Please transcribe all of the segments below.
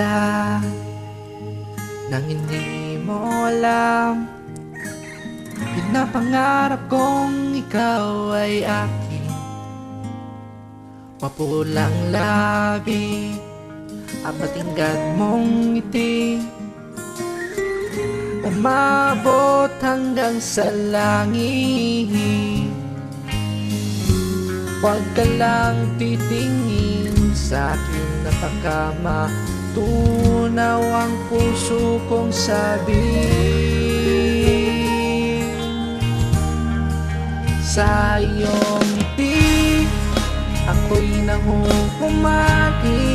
kita nang hindi mo alam. Pinapangarap kong ikaw ay akin. Mapulang labi ang matingkad mong ngiti, umabot hanggang sa langit. Huwag ka lang titingin sa akin na baka matunaw ang puso kong sabi. Sa iyong ngiti ako'y nanguhumati,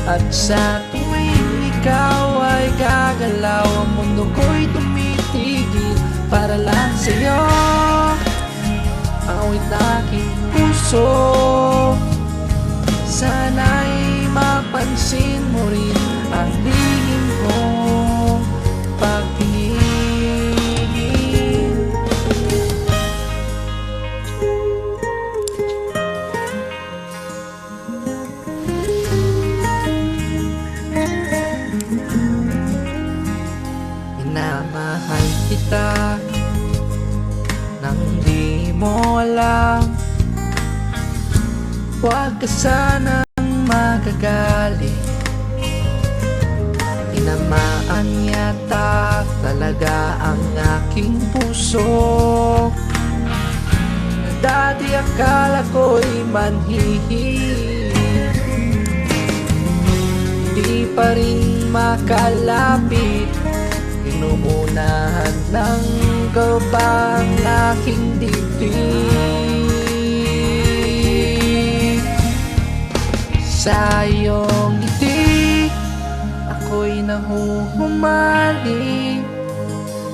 at sa tuwing ikaw ay gagalaw, ang mundo ko'y tumitigil para lang sa'yo. Awit aking puso, sana'y mapansin mo rin ang lihim kong pag-ibig. Minamahal kita nang di mo alam. Huwag ka sanang magagalit, tinamaan yata talaga ang aking puso. Dati akala ko'y manhihil, di pa rin makalapit. Inuunahan ng gabang aking dibdib. Sa iyong ngiti ako'y nahuhumali,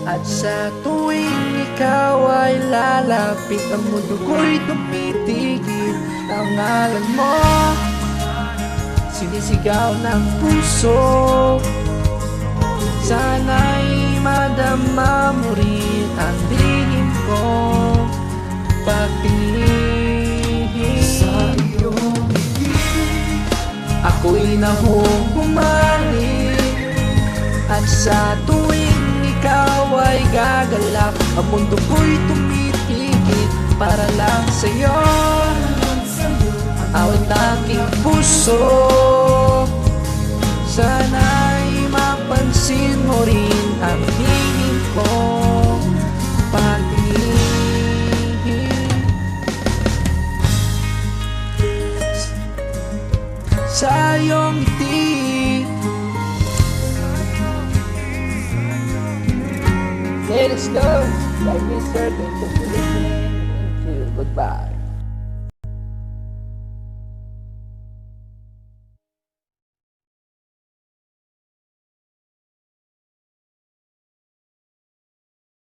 at sa tuwing ikaw ay lalapit, ang mundo ko'y tumitigil. Ang ngalan mo sinisigaw ng puso, sana'y madama mo rin ang lihim kong pag-ibig. Sa iyong ngiti ako'y nahuhumali, at sa tuwing ikaw ay gagalak, ang mundo ko'y tumitigil para lang sa'yo. Awit aking puso, sana'y mapansin mo rin ang lihim kong pag-ibig. Sa iyong ngiti, let's go. Thank you, sir. Thank you for listening. Thank you. Goodbye.